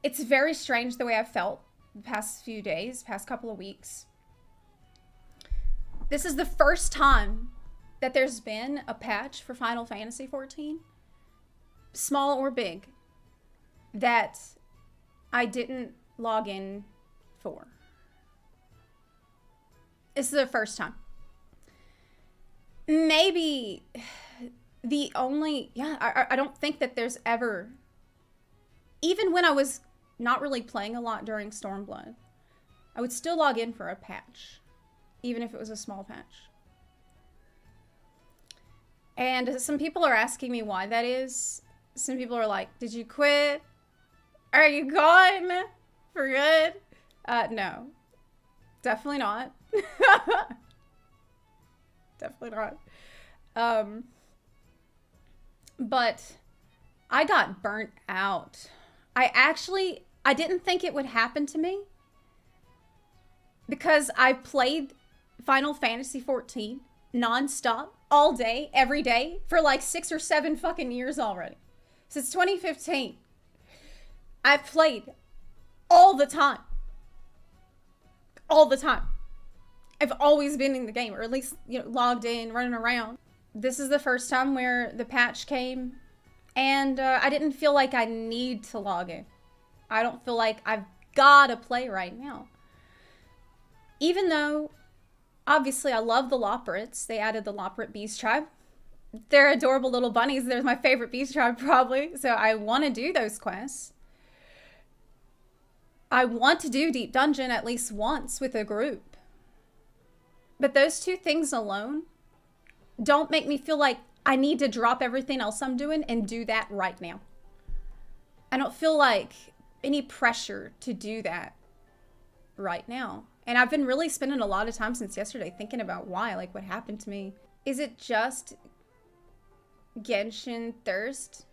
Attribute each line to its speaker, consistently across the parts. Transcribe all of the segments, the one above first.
Speaker 1: It's very strange the way I've felt the past few days, past couple of weeks. This is the first time that there's been a patch for Final Fantasy XIV, small or big, that I didn't log in for. This is the first time. Maybe the only, I don't think that there's ever, even when I was not really playing a lot during Stormblood, I would still log in for a patch, even if it was a small patch. And some people are asking me why that is. Some people are like, did you quit? Are you gone for good? No, definitely not. Definitely not. But I got burnt out. I didn't think it would happen to me because I played Final Fantasy XIV nonstop all day, every day for like 6 or 7 fucking years already. Since 2015. I've played all the time. All the time. I've always been in the game, or at least, you know, logged in, running around. This is the first time where the patch came, and I didn't feel like I need to log in. I don't feel like I've gotta play right now. Even though, obviously, I love the Loporrits. They added the Loporrit Beast Tribe. They're adorable little bunnies. They're my favorite Beast Tribe, probably. So I want to do those quests. I want to do Deep Dungeon at least once with a group. But those two things alone don't make me feel like I need to drop everything else I'm doing and do that right now. I don't feel like any pressure to do that right now. And I've been really spending a lot of time since yesterday thinking about why, like what happened to me. Is it just Genshin thirst?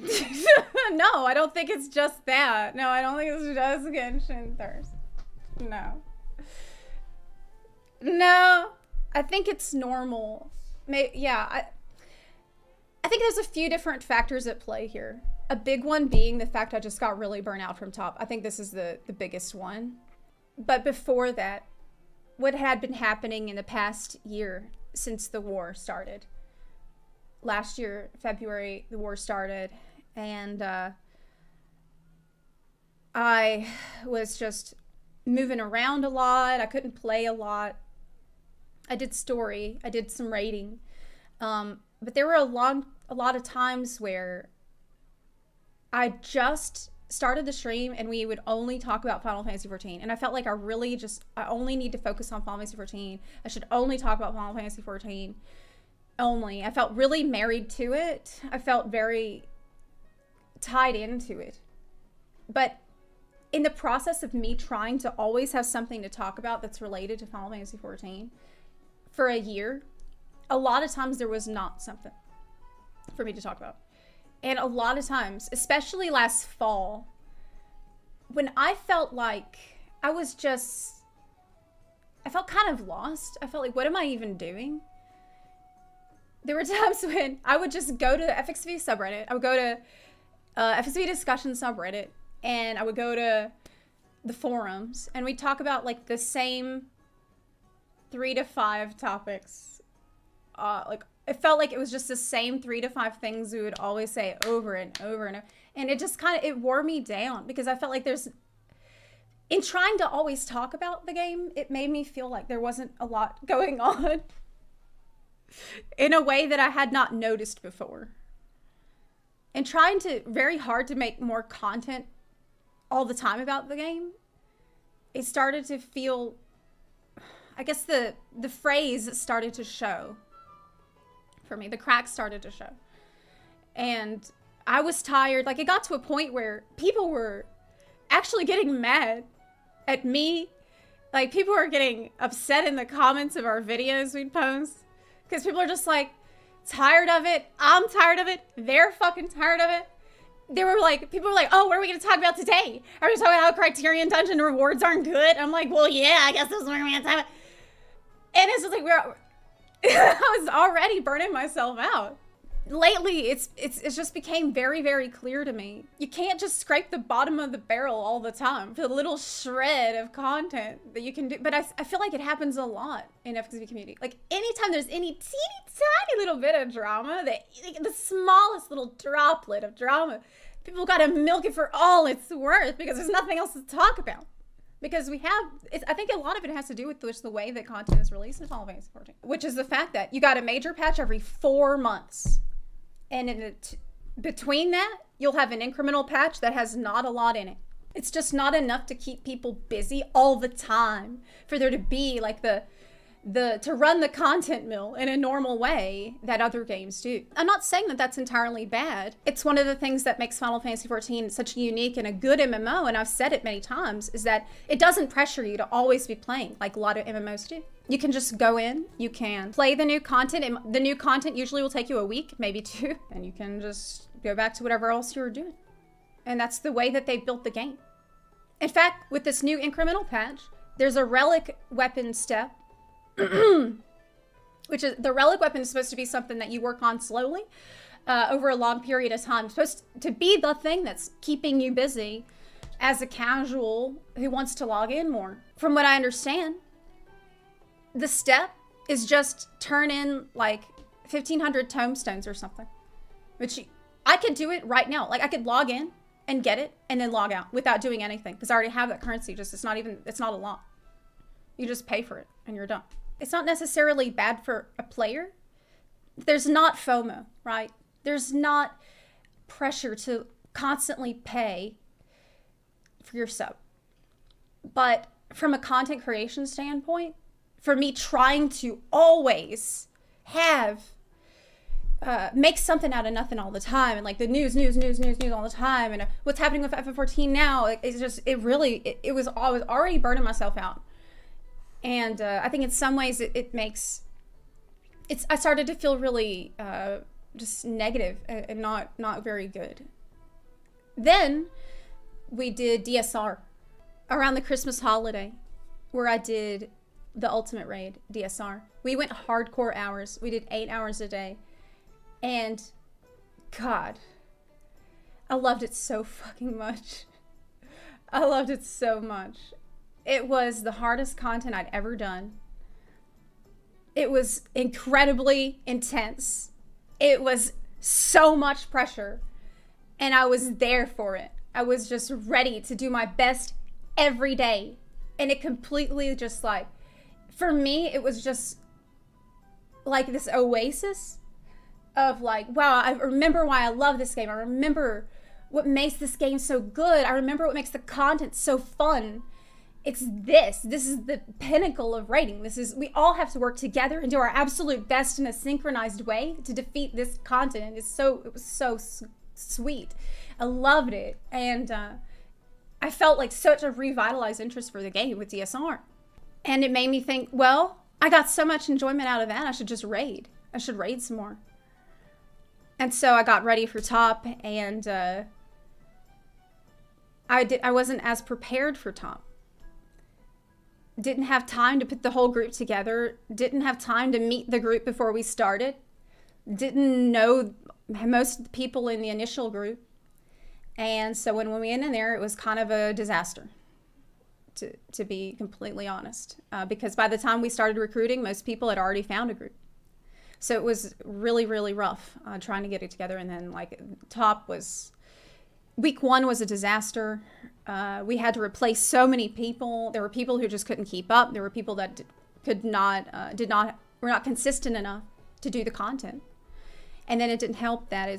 Speaker 1: No, I don't think it's just that. No, I don't think it's just Genshin thirst. No. No, I think it's normal. Yeah, I think there's a few different factors at play here. A big one being the fact I just got really burnt out from top. I think this is the biggest one. But before that, what had been happening in the past year since the war started. Last year, February, the war started, and I was just moving around a lot. I couldn't play a lot. I did story. I did some raiding. But there were a lot of times where I just started the stream and we would only talk about Final Fantasy XIV. And I felt like I only need to focus on Final Fantasy XIV. I should only talk about Final Fantasy XIV. Only. I felt really married to it. I felt very tied into it. But in the process of me trying to always have something to talk about that's related to Final Fantasy XIV for a year, a lot of times there was not something for me to talk about. And a lot of times, especially last fall, when I felt like I felt kind of lost. I felt like, what am I even doing? There were times when I would just go to the FFXIV subreddit. I would go to FFXIV discussion subreddit, and I would go to the forums, and we'd talk about like the same 3 to 5 topics. Like it felt like it was just the same 3 to 5 things we would always say over and over and over. And it just it wore me down because I felt like in trying to always talk about the game, it made me feel like there wasn't a lot going on in a way that I had not noticed before. And trying very hard to make more content all the time about the game, it started to feel, I guess the phrase started to show for me. The cracks started to show. And I was tired. Like, it got to a point where people were actually getting mad at me. Like, people were getting upset in the comments of our videos we'd post. Because people are just like, tired of it. I'm tired of it. They're fucking tired of it. People were like, oh, what are we going to talk about today? Are we talking about how Criterion Dungeon rewards aren't good? I'm like, well, yeah, I guess this is what we're going to talk about. And it's just like, I was already burning myself out. lately it's just became very, very clear to me. You can't just scrape the bottom of the barrel all the time for the little shred of content that you can do. But I feel like it happens a lot in FFXIV community. Like anytime there's any teeny tiny little bit of drama, the smallest little droplet of drama, people gotta milk it for all it's worth because there's nothing else to talk about. Because I think a lot of it has to do with the way that content is released in Final Fantasy XIV, which is the fact that you got a major patch every 4 months. And between that, you'll have an incremental patch that has not a lot in it. It's just not enough to keep people busy all the time for there to be like to run the content mill in a normal way that other games do. I'm not saying that that's entirely bad. It's one of the things that makes Final Fantasy XIV such a unique and a good MMO, and I've said it many times, is that it doesn't pressure you to always be playing like a lot of MMOs do. You can just go in, you can play the new content, and the new content usually will take you a week, maybe 2, and you can just go back to whatever else you were doing. And that's the way that they built the game. In fact, with this new incremental patch, there's a relic weapon step, which is the relic weapon is supposed to be something that you work on slowly over a long period of time. It's supposed to be the thing that's keeping you busy as a casual who wants to log in more. From what I understand, the step is just turn in like 1,500 tomestones or something, which I could do it right now. Like I could log in and get it and then log out without doing anything because I already have that currency. It's not a lot. You just pay for it and you're done. It's not necessarily bad for a player. There's not FOMO, right? There's not pressure to constantly pay for your sub. But from a content creation standpoint, for me trying to always have, make something out of nothing all the time, and like the news all the time, and what's happening with FF14 now, it's just, I was already burning myself out. And I think in some ways I started to feel really just negative and not very good. Then we did DSR around the Christmas holiday, where I did the ultimate raid DSR. We went hardcore hours. We did 8 hours a day. And God, I loved it so fucking much. I loved it so much. It was the hardest content I'd ever done. It was incredibly intense. It was so much pressure. And I was there for it. I was just ready to do my best every day. And it completely just like, for me, it was just like this oasis of like, wow, I remember why I love this game. I remember what makes this game so good. I remember what makes the content so fun. This is the pinnacle of raiding. We all have to work together and do our absolute best in a synchronized way to defeat this content. It was so sweet. I loved it. And I felt like such a revitalized interest for the game with DSR. And it made me think, well, I got so much enjoyment out of that, I should just raid. I should raid some more. And so I got ready for top, and I wasn't as prepared for top. Didn't have time to put the whole group together. Didn't have time to meet the group before we started. Didn't know most of the people in the initial group. And so when we went in there, it was kind of a disaster, to be completely honest. Because by the time we started recruiting, most people had already found a group. So it was really, really rough trying to get it together. And then like top was, week 1 was a disaster. We had to replace so many people. There were people who just couldn't keep up. There were people that were not consistent enough to do the content. And then it didn't help that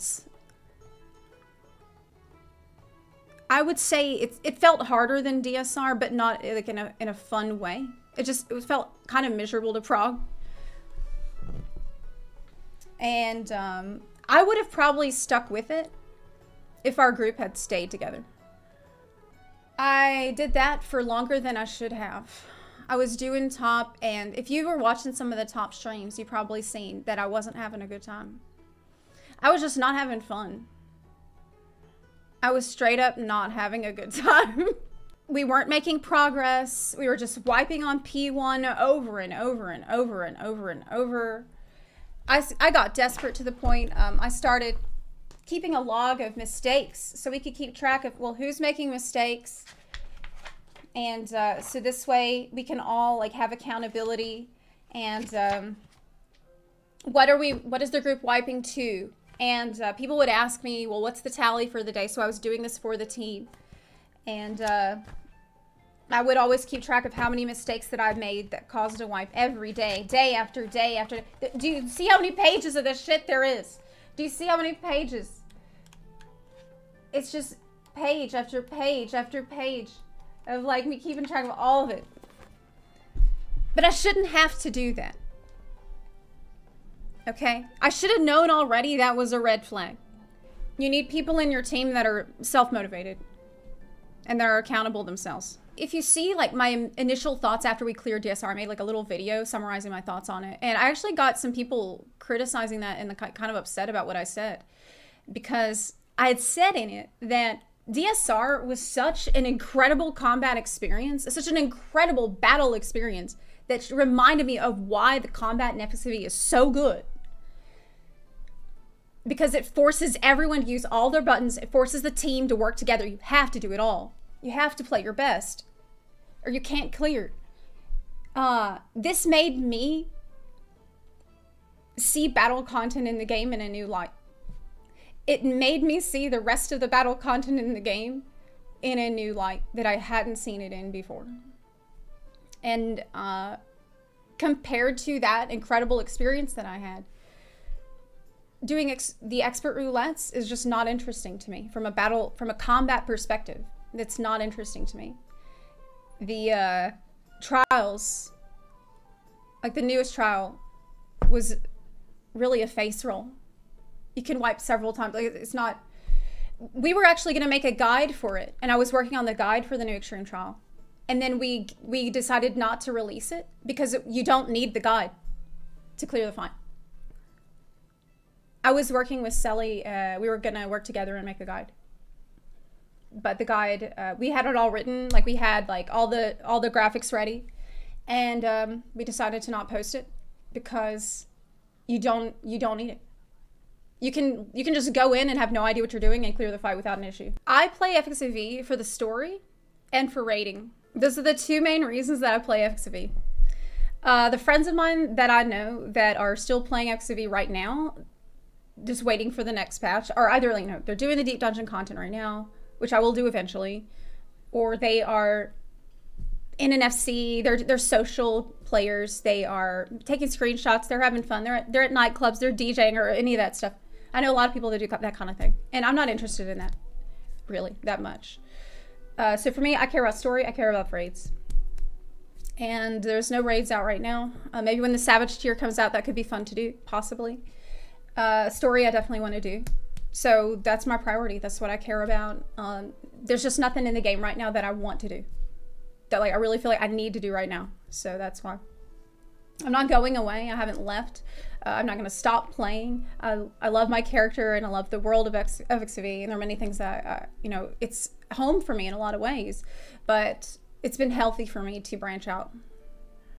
Speaker 1: I would say it felt harder than DSR, but not like in a fun way. It felt kind of miserable to prog. And I would have probably stuck with it if our group had stayed together. I did that for longer than I should have. I was doing top, and if you were watching some of the top streams, you probably seen that I wasn't having a good time. I was just not having fun. I was straight up not having a good time. We weren't making progress. We were just wiping on P1 over and over and over and over and over. I got desperate to the point I started keeping a log of mistakes so we could keep track of, well, who's making mistakes. And so this way we can all like have accountability, and what is the group wiping to? And people would ask me, well, what's the tally for the day? So I was doing this for the team. And I would always keep track of how many mistakes that I've made that caused a wipe every day, day after day after. Do you see how many pages of this shit there is? Do you see how many pages? It's just page after page after page of like me keeping track of all of it. But I shouldn't have to do that. Okay? I should have known already that was a red flag. You need people in your team that are self-motivated and that are accountable themselves. If you see like my initial thoughts after we cleared DSR, I made like a little video summarizing my thoughts on it. And I actually got some people criticizing that and kind of upset about what I said, because I had said in it that DSR was such an incredible combat experience, such an incredible battle experience that reminded me of why the combat in FFXIV is so good. Because it forces everyone to use all their buttons. It forces the team to work together. You have to do it all. You have to play your best, or you can't clear. This made me see battle content in the game in a new light. It made me see the rest of the battle content in the game in a new light that I hadn't seen it in before. And compared to that incredible experience that I had, doing the expert roulettes is just not interesting to me from a combat perspective. It's not interesting to me. The trials, like the newest trial, was really a face roll. You can wipe several times. Like, it's not. We were actually going to make a guide for it, and I was working on the guide for the new extreme trial, and then we decided not to release it because you don't need the guide to clear the fine. I was working with Selly. We were going to work together and make a guide. But the guide, we had it all written, like we had like all the graphics ready, and we decided to not post it because you don't need it. You can just go in and have no idea what you're doing and clear the fight without an issue. I play FFXIV for the story and for rating. Those are the two main reasons that I play FFXIV. The friends of mine that I know that are still playing FFXIV right now, just waiting for the next patch, are either like, no, they're doing the deep dungeon content right now, which I will do eventually, or they are in an FC, they're social players, they are taking screenshots, they're having fun, they're at nightclubs, they're DJing or any of that stuff. I know a lot of people that do that kind of thing, and I'm not interested in that, really, that much. So for me, I care about story, I care about raids. And there's no raids out right now. Maybe when the Savage tier comes out, that could be fun to do, possibly. Story I definitely want to do. So that's my priority. That's what I care about. There's just nothing in the game right now that I want to do, that like I really feel like I need to do right now. So that's why. I'm not going away. I haven't left. I'm not going to stop playing. I love my character and I love the world of FFXIV, and there are many things that, you know, it's home for me in a lot of ways, but it's been healthy for me to branch out.